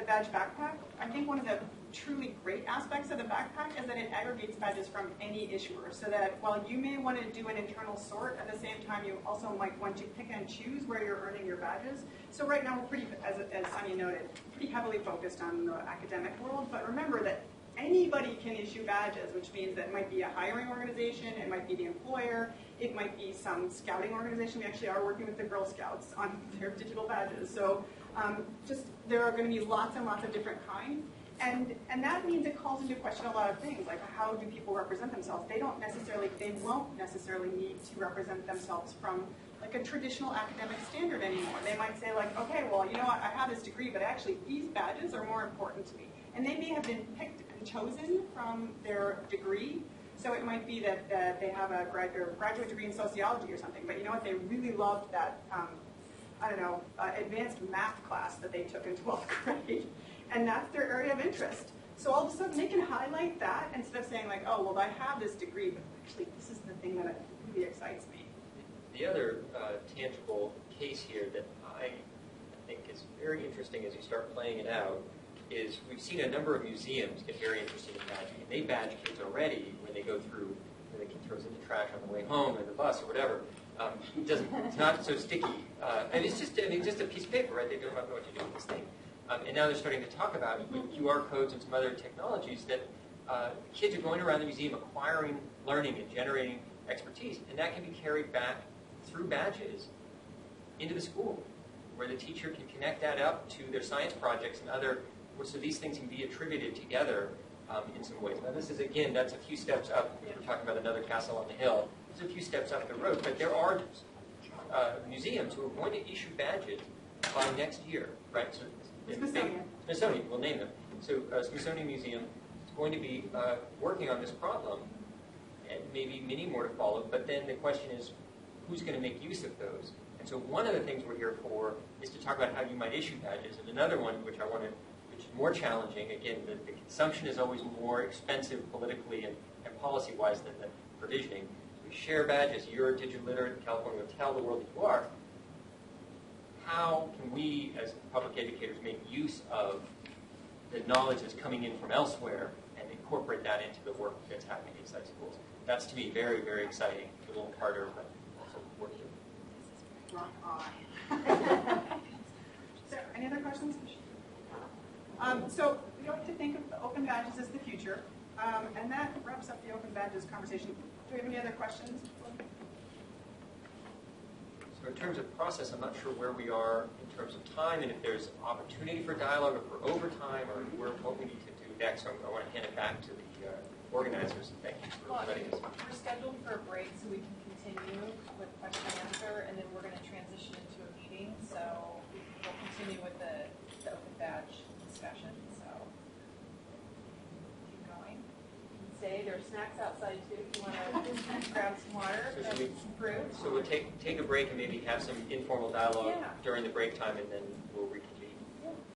badge backpack. I think one of the truly great aspects of the backpack is that it aggregates badges from any issuer, so that while you may want to do an internal sort, at the same time you also might want to pick and choose where you're earning your badges. So right now we're pretty, as Sonia noted, pretty heavily focused on the academic world, but remember that anybody can issue badges, which means that it might be a hiring organization, it might be the employer, it might be some scouting organization. We actually are working with the Girl Scouts on their digital badges. So just there are going to be lots and lots of different kinds. And that means it calls into question a lot of things, like how do people represent themselves? They won't necessarily need to represent themselves from like a traditional academic standard anymore. They might say like, okay, well, you know what, I have this degree, but actually these badges are more important to me. And they may have been picked and chosen from their degree. So it might be that they have a graduate degree in sociology or something, but you know what, they really loved that, I don't know, advanced math class that they took in 12th grade. And that's their area of interest. So all of a sudden they can highlight that instead of saying like, oh, well, I have this degree, but actually this is the thing that really excites me. The other tangible case here that I think is very interesting as you start playing it out is we've seen a number of museums get very interested in badging. And they badge kids already when they go through, when the kid throws in the trash on the way home or the bus or whatever. It's not so sticky. And it's just, just a piece of paper, right? They don't know what to do with this thing. And now they're starting to talk about with QR codes and some other technologies that kids are going around the museum acquiring learning and generating expertise. And that can be carried back through badges into the school, where the teacher can connect that up to their science projects and other, so these things can be attributed together in some ways. Now this is, again, that's a few steps up. We're talking about another castle on the hill. It's a few steps up the road, but there are museums who are going to issue badges by next year, right? So Smithsonian, we'll name them. So Smithsonian Museum is going to be working on this problem, and maybe many more to follow, but then the question is, who's going to make use of those? And so one of the things we're here for is to talk about how you might issue badges, and another one which is more challenging, again, the consumption is always more expensive politically and policy-wise than the provisioning. We share badges, you're a digital literate in California, tell the world that you are. How can we, as public educators, make use of the knowledge that's coming in from elsewhere and incorporate that into the work that's happening inside schools? That's, to me, very, very exciting. It's a little harder, but also worth it. Rock on. So, any other questions? So we like to think of open badges as the future, and that wraps up the open badges conversation. Do we have any other questions? So in terms of process, I'm not sure where we are in terms of time and if there's opportunity for dialogue or for overtime or what we need to do next. So I want to hand it back to the organizers. Thank you for letting us. We're scheduled for a break so we can continue with question and answer, and then we're going to transition into a meeting. So we'll continue with the open badge discussion. So keep going. Stay. There are snacks outside too if you want to grab some water and some fruit. So we'll take a break and maybe have some informal dialogue during the break time, and then we'll reconvene.